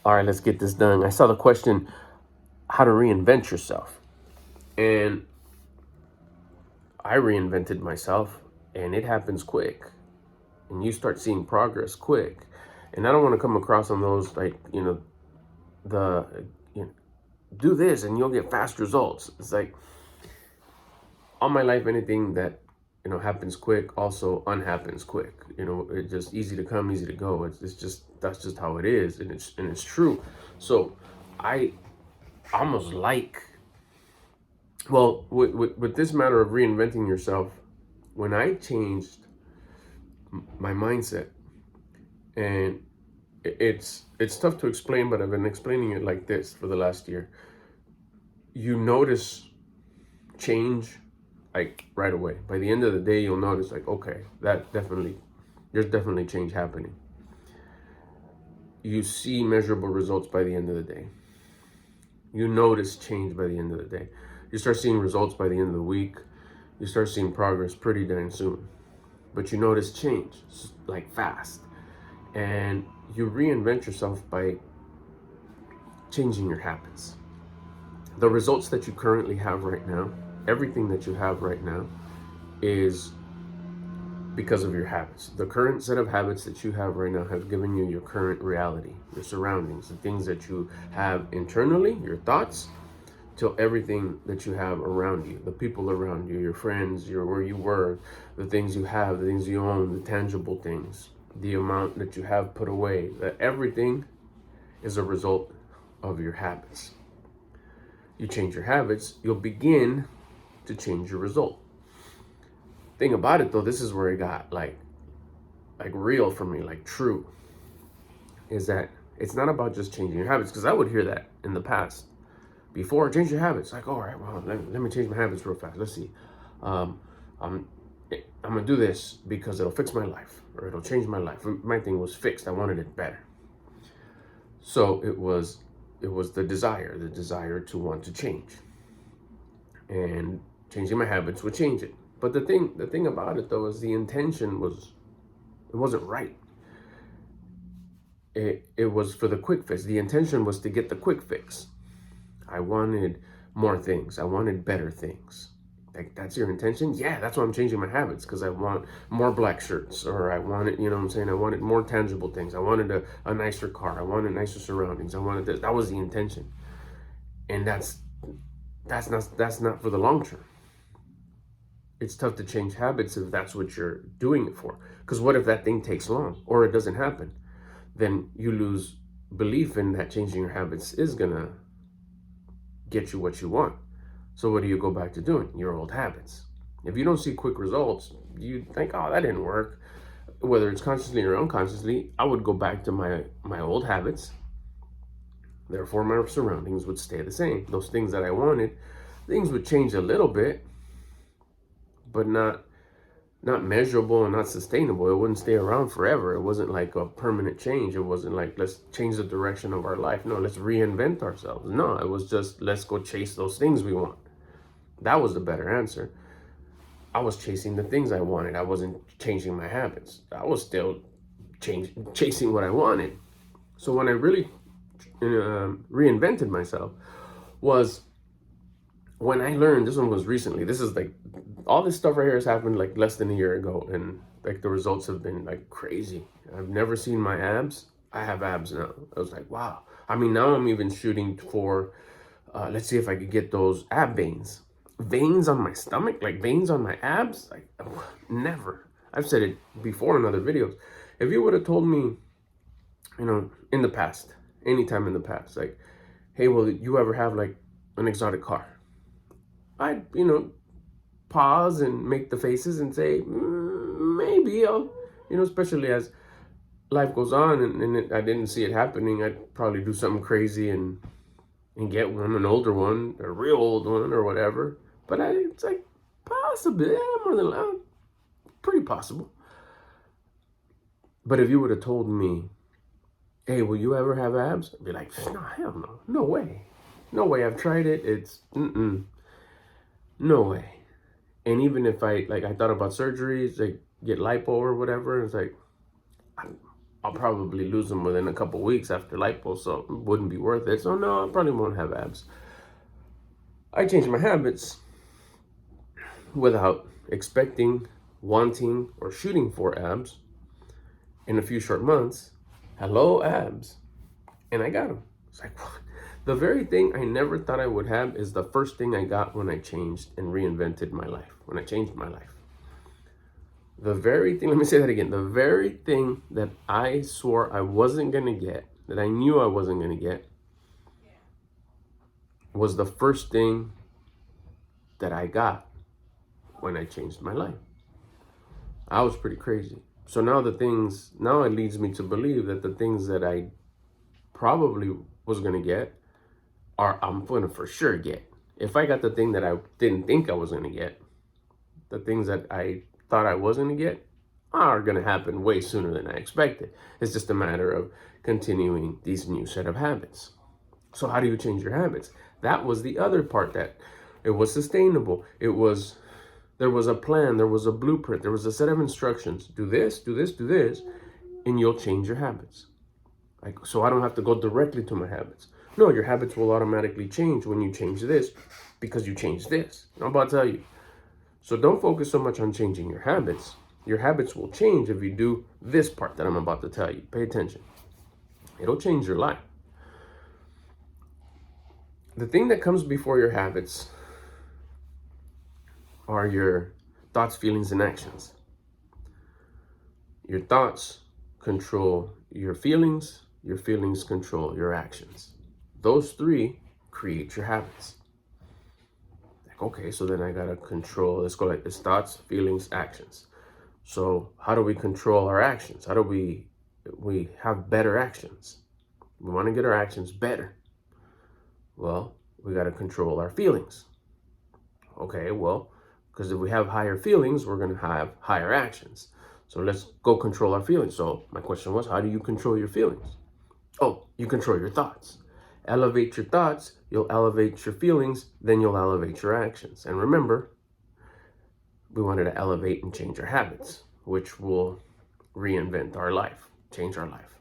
All right, let's get this done. I saw the question, how to reinvent yourself. And I reinvented myself, and it happens quick. And you start seeing progress quick. And I don't want to come across on those like, the, you know, do this and you'll get fast results. It's like, all my life, anything that, happens quick also unhappens quick. It's just easy to come, easy to go. It's just, that's just how it is. And it's true. So I almost like, well, with this matter of reinventing yourself, when I changed my mindset, and it's tough to explain, but I've been explaining it like this for the last year. You notice change like right away. By the end of the day, you'll notice like, okay, there's definitely change happening. You see measurable results by the end of the day. You notice change by the end of the day. You start seeing results by the end of the week. You start seeing progress pretty dang soon. But you notice change like fast. And you reinvent yourself by changing your habits. The results that you currently have right now, everything that you have right now, is because of your habits. The current set of habits that you have right now have given you your current reality, your surroundings, the things that you have internally, your thoughts, till everything that you have around you, the people around you, your friends, where you work, the things you have, the things you own, the tangible things, the amount that you have put away, that everything is a result of your habits. You change your habits, you'll begin to change your result. Thing about it though, this is where it got like real for me, like true, is that it's not about just changing your habits, because I would hear that in the past. Before, change your habits. Like, all right, well, let me change my habits real fast. Let's see. I'm gonna do this because it'll fix my life, or it'll change my life. My thing was fixed. I wanted it better. So it was the desire to want to change, and changing my habits would change it. But the thing about it though is the intention wasn't right. It was for the quick fix. The intention was to get the quick fix. I wanted more things. I wanted better things. Like, that's your intention? Yeah, that's why I'm changing my habits, because I want more black shirts, or I wanted, you know what I'm saying? I wanted more tangible things. I wanted a nicer car. I wanted nicer surroundings. I wanted this. That was the intention. And that's not for the long term. It's tough to change habits if that's what you're doing it for. Because what if that thing takes long, or it doesn't happen? Then you lose belief in that changing your habits is gonna get you what you want. So what do you go back to doing? Your old habits. If you don't see quick results, you think, oh, that didn't work. Whether it's consciously or unconsciously, I would go back to my old habits. Therefore, my surroundings would stay the same. Those things that I wanted, things would change a little bit, but not measurable and not sustainable. It wouldn't stay around forever. It wasn't like a permanent change. It wasn't like, let's change the direction of our life. No, let's reinvent ourselves. No, it was just, let's go chase those things we want. That was the better answer. I was chasing the things I wanted. I wasn't changing my habits. I was still chasing what I wanted. So when I really reinvented myself was when I learned, this one was recently, this is like, all this stuff right here has happened like less than a year ago, and like the results have been like crazy. I've never seen my abs. I have abs now. I was like, wow. I mean, now I'm even shooting for, let's see if I could get those ab veins. Veins on my stomach, like veins on my abs, like never. I've said it before in other videos. If you would have told me, in the past, anytime in the past, like, hey, will you ever have like an exotic car? I'd, pause and make the faces and say, maybe I'll, especially as life goes on and I didn't see it happening, I'd probably do something crazy and get one, an older one, a real old one or whatever. But it's like, possibly, more than pretty possible. But if you would have told me, hey, will you ever have abs? I'd be like, no, hell no. No way. No way. I've tried it. It's, no way. And even if I thought about surgeries, like get lipo or whatever, it's like, I'll probably lose them within a couple weeks after lipo, so it wouldn't be worth it. So no, I probably won't have abs. I changed my habits without expecting, wanting, or shooting for abs. In a few short months, hello abs. And I got them. It's like, what? The very thing I never thought I would have is the first thing I got when I changed and reinvented my life, when I changed my life. The very thing, let me say that again, the very thing that I swore I wasn't going to get, that I knew I wasn't going to get, was the first thing that I got when I changed my life. I was pretty crazy. So now it leads me to believe that the things that I probably was going to get I'm going to for sure get. If I got the thing that I didn't think I was going to get, the things that I thought I wasn't going to get are going to happen way sooner than I expected. It's just a matter of continuing these new set of habits. So how do you change your habits? That was the other part, that it was sustainable. There was a plan, there was a blueprint, there was a set of instructions. Do this, do this, do this, and you'll change your habits. Like, so I don't have to go directly to my habits. No, your habits will automatically change when you change this because you change this. I'm about to tell you. So don't focus so much on changing your habits. Your habits will change if you do this part that I'm about to tell you. Pay attention. It'll change your life. The thing that comes before your habits are your thoughts, feelings, and actions. Your thoughts control your feelings control your actions. Those three create your habits. Like, okay, so then I gotta control, let's go like this: thoughts, feelings, actions. So how do we control our actions? How do we have better actions? We want to get our actions better. Well, we got to control our feelings. Okay, well, because if we have higher feelings, we're going to have higher actions. So let's go control our feelings. So my question was, how do you control your feelings? Oh, you control your thoughts. Elevate your thoughts, you'll elevate your feelings, then you'll elevate your actions. And remember, we wanted to elevate and change our habits, which will reinvent our life, change our life.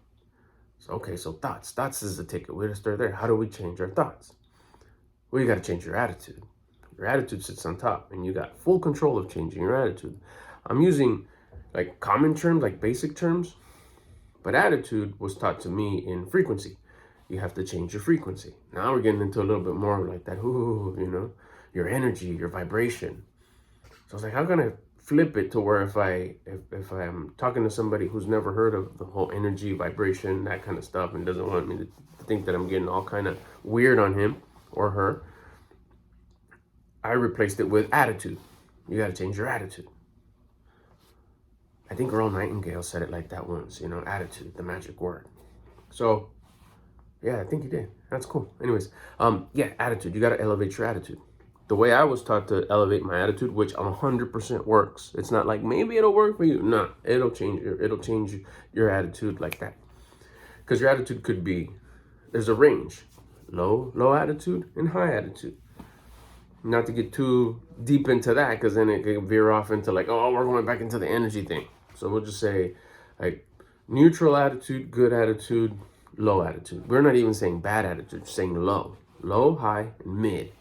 So, okay, so thoughts. Thoughts is the ticket. We're to start there. How do we change our thoughts? Well, you got to change your attitude. Your attitude sits on top, and you got full control of changing your attitude. I'm using like common terms, like basic terms, but attitude was taught to me in frequency. You have to change your frequency. Now we're getting into a little bit more like that, your energy, your vibration. So I was like, how can I flip it to where if I'm talking to somebody who's never heard of the whole energy, vibration, that kind of stuff, and doesn't want me to think that I'm getting all kind of weird on him or her, I replaced it with attitude. You got to change your attitude. I think Earl Nightingale said it like that once, attitude, the magic word. So, yeah, I think he did. That's cool. Anyways, attitude. You got to elevate your attitude. The way I was taught to elevate my attitude, which 100% works. It's not like maybe it'll work for you. No, it'll change your attitude like that. Because your attitude could be, there's a range, low attitude and high attitude. Not to get too deep into that, because then it can veer off into like, oh, we're going back into the energy thing. So we'll just say like neutral attitude, good attitude, low attitude. We're not even saying bad attitude, we're saying low, high, and mid.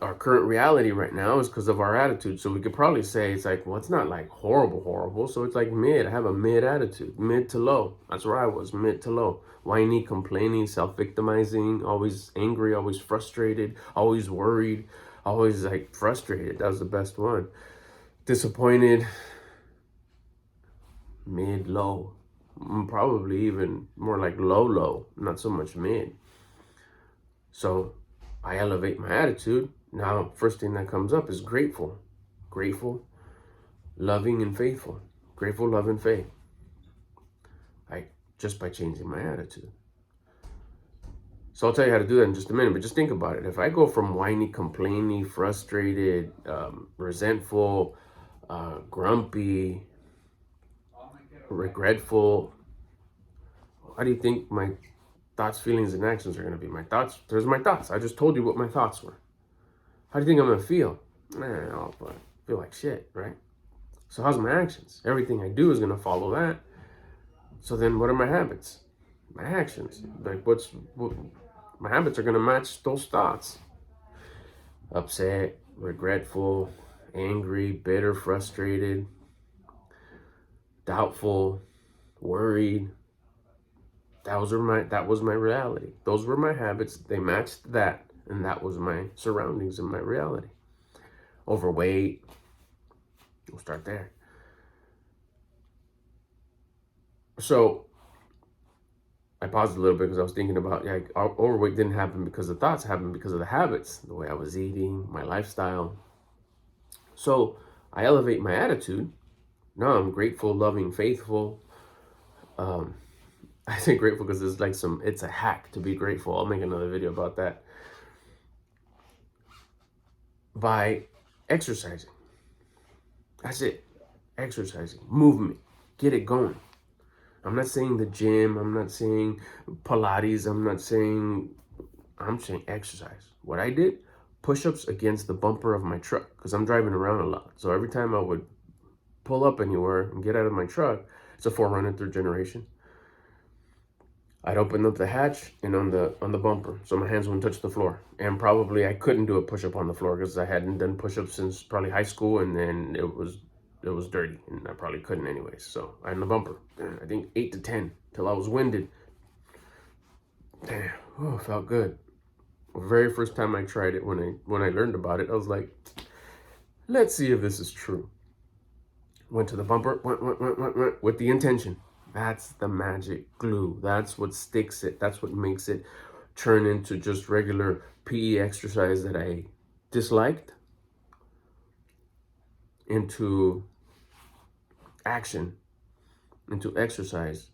Our current reality right now is because of our attitude. So we could probably say it's like, well, it's not like horrible. So it's like mid. I have a mid attitude, mid to low. That's where I was, mid to low. Whiny, complaining, self-victimizing, always angry, always frustrated, always worried, always like frustrated. That was the best one. Disappointed, mid, low. Probably even more like low, not so much mid. So I elevate my attitude. Now, first thing that comes up is grateful. Grateful, loving, and faithful. Grateful, love, and faith. Just by changing my attitude. So I'll tell you how to do that in just a minute, but just think about it. If I go from whiny, complaining, frustrated, resentful, grumpy, regretful, how do you think my thoughts, feelings, and actions are going to be? There's my thoughts. I just told you what my thoughts were. How do you think I'm going to feel? I feel like shit, right? So how's my actions? Everything I do is going to follow that. So then what are my habits? My actions. Like my habits are going to match those thoughts. Upset, regretful, angry, bitter, frustrated, doubtful, worried. That was my reality. Those were my habits. They matched that, and that was my surroundings and my reality. Overweight. We'll start there. So I paused a little bit because I was thinking about, yeah, overweight didn't happen because the thoughts, happened because of the habits, the way I was eating, my lifestyle. So I elevate my attitude. Now I'm grateful, loving, faithful. I say grateful because it's a hack to be grateful. I'll make another video about that. By exercising. That's it. Exercising, movement, get it going. I'm not saying the gym. I'm not saying Pilates. I'm saying exercise. What I did, push-ups against the bumper of my truck because I'm driving around a lot. So every time I would pull up anywhere and get out of my truck, it's a 4Runner third generation. I'd open up the hatch and on the bumper, so my hands wouldn't touch the floor. And probably I couldn't do a push-up on the floor because I hadn't done push-ups since probably high school, and then it was dirty, and I probably couldn't anyways. So I had the bumper, I think 8 to 10 till I was winded. Damn, oh, felt good. The very first time I tried it, when I learned about it, I was like, let's see if this is true. Went to the bumper, went with the intention. That's the magic glue. That's what sticks it. That's what makes it turn into just regular PE exercise that I disliked into action, into exercise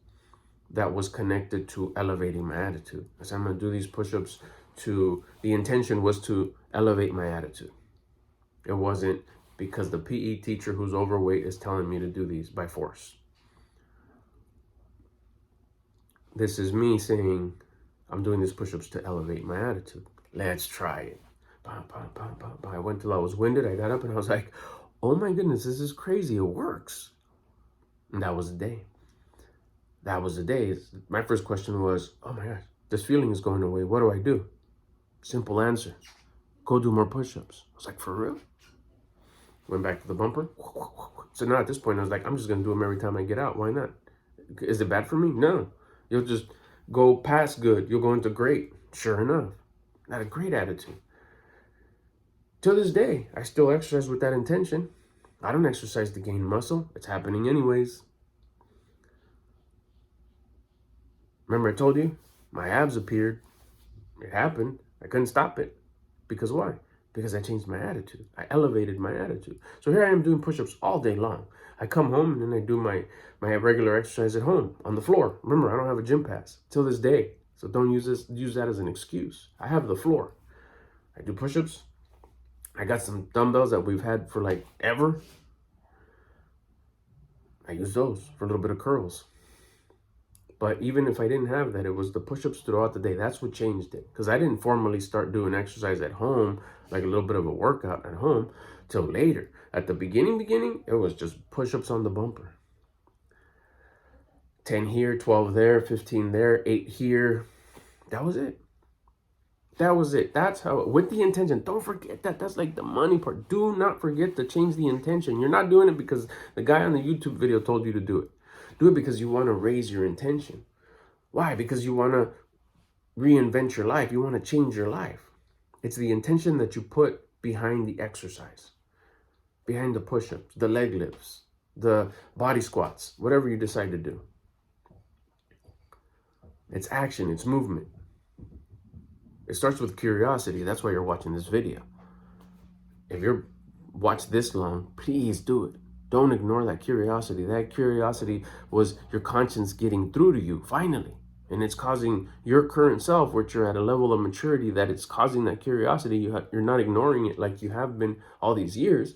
that was connected to elevating my attitude. As I'm going to do these push-ups, the intention was to elevate my attitude. It wasn't because the PE teacher who's overweight is telling me to do these by force. This is me saying, I'm doing these push-ups to elevate my attitude. Let's try it. I went till I was winded. I got up and I was like, oh my goodness, this is crazy. It works. And that was the day. That was the day. My first question was, oh my gosh, this feeling is going away. What do I do? Simple answer. Go do more push-ups. I was like, for real? Went back to the bumper. So now at this point, I was like, I'm just going to do them every time I get out. Why not? Is it bad for me? No. You'll just go past good. You'll go into great. Sure enough. Not a great attitude. To this day, I still exercise with that intention. I don't exercise to gain muscle. It's happening anyways. Remember I told you? My abs appeared. It happened. I couldn't stop it. Because why? Because I changed my attitude. I elevated my attitude. So here I am doing push-ups all day long. I come home and then I do my regular exercise at home on the floor. Remember, I don't have a gym pass till this day. So don't use that as an excuse. I have the floor. I do push-ups. I got some dumbbells that we've had for like ever. I use those for a little bit of curls. But even if I didn't have that, it was the push-ups throughout the day. That's what changed it. Because I didn't formally start doing exercise at home, like a little bit of a workout at home, till later. At the beginning, it was just push-ups on the bumper. 10 here, 12 there, 15 there, 8 here. That was it. That was it. That's how, with the intention. Don't forget that. That's like the money part. Do not forget to change the intention. You're not doing it because the guy on the YouTube video told you to do it. Do it because you want to raise your intention. Why? Because you want to reinvent your life. You want to change your life. It's the intention that you put behind the exercise, behind the push-ups, the leg lifts, the body squats, whatever you decide to do. It's action. It's movement. It starts with curiosity. That's why you're watching this video. If you're watched this long, please do it. Don't ignore that curiosity. That curiosity was your conscience getting through to you, finally. And it's causing your current self, which you're at a level of maturity, that it's causing that curiosity. You're not ignoring it like you have been all these years,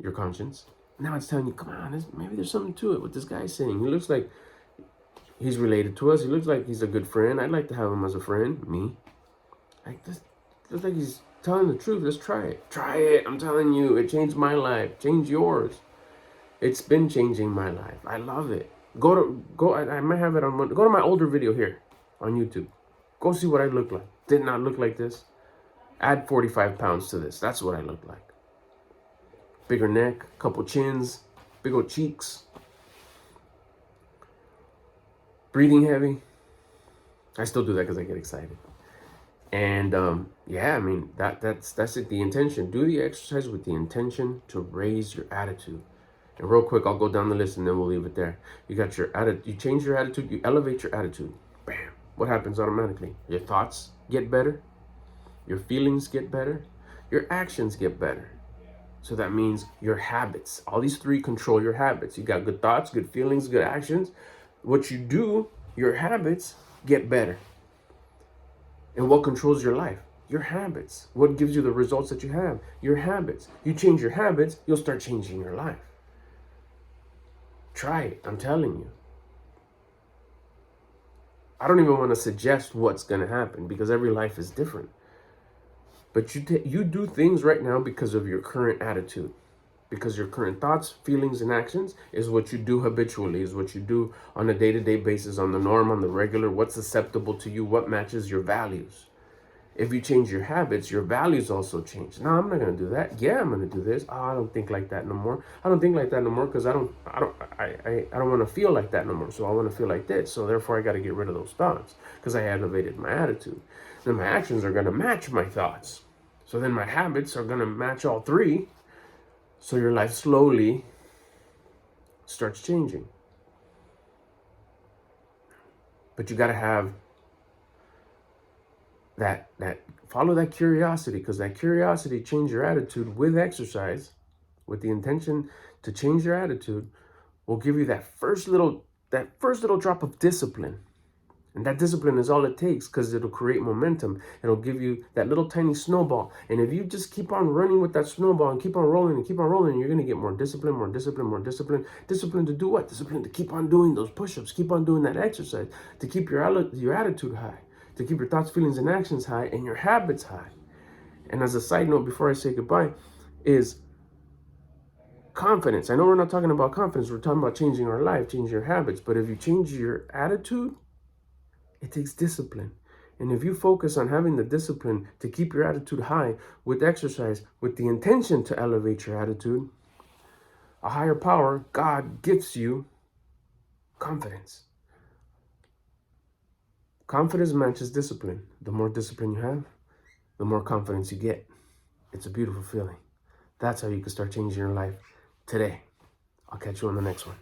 your conscience. Now it's telling you, come on, maybe there's something to it, what this guy's saying. He looks like he's related to us. He looks like he's a good friend. I'd like to have him as a friend, me. Like this, looks like he's telling the truth. Let's try it. Try it. I'm telling you, it changed my life. Change yours. It's been changing my life. I love it. I might have it on go to my older video here on YouTube. Go see what I look like. Did not look like this. Add 45 pounds to this. That's what I look like. Bigger neck, couple chins, big old cheeks. Breathing heavy. I still do that because I get excited. And yeah, I mean, that's it. The intention. Do the exercise with the intention to raise your attitude. And real quick, I'll go down the list and then we'll leave it there. You got your attitude. You change your attitude. You elevate your attitude. Bam. What happens automatically? Your thoughts get better. Your feelings get better. Your actions get better. So that means your habits. All these three control your habits. You got good thoughts, good feelings, good actions. What you do, your habits get better. And what controls your life? Your habits. What gives you the results that you have? Your habits. You change your habits, you'll start changing your life. Try it. I'm telling you. I don't even want to suggest what's going to happen because every life is different. But you do things right now because of your current attitude. Because your current thoughts, feelings, and actions is what you do habitually, is what you do on a day-to-day basis, on the norm, on the regular, what's acceptable to you, what matches your values. If you change your habits, your values also change. No, I'm not going to do that. Yeah, I'm going to do this. Oh, I don't think like that no more. I don't think like that no more because I don't want to feel like that no more. So I want to feel like this. So therefore, I got to get rid of those thoughts because I elevated my attitude. Then my actions are going to match my thoughts. So then my habits are going to match all three. So your life slowly starts changing. But you got to have that follow that curiosity, because that curiosity change your attitude with exercise, with the intention to change your attitude, will give you that first little drop of discipline. And that discipline is all it takes, because it'll create momentum. It'll give you that little tiny snowball. And if you just keep on running with that snowball and keep on rolling, you're going to get more discipline, more discipline, more discipline. Discipline to do what? Discipline to keep on doing those push-ups, keep on doing that exercise, to keep your attitude high, to keep your thoughts, feelings, and actions high, and your habits high. And as a side note, before I say goodbye, is confidence. I know we're not talking about confidence. We're talking about changing our life, changing your habits. But if you change your attitude, it takes discipline. And if you focus on having the discipline to keep your attitude high with exercise, with the intention to elevate your attitude, a higher power, God, gives you confidence. Confidence matches discipline. The more discipline you have, the more confidence you get. It's a beautiful feeling. That's how you can start changing your life today. I'll catch you on the next one.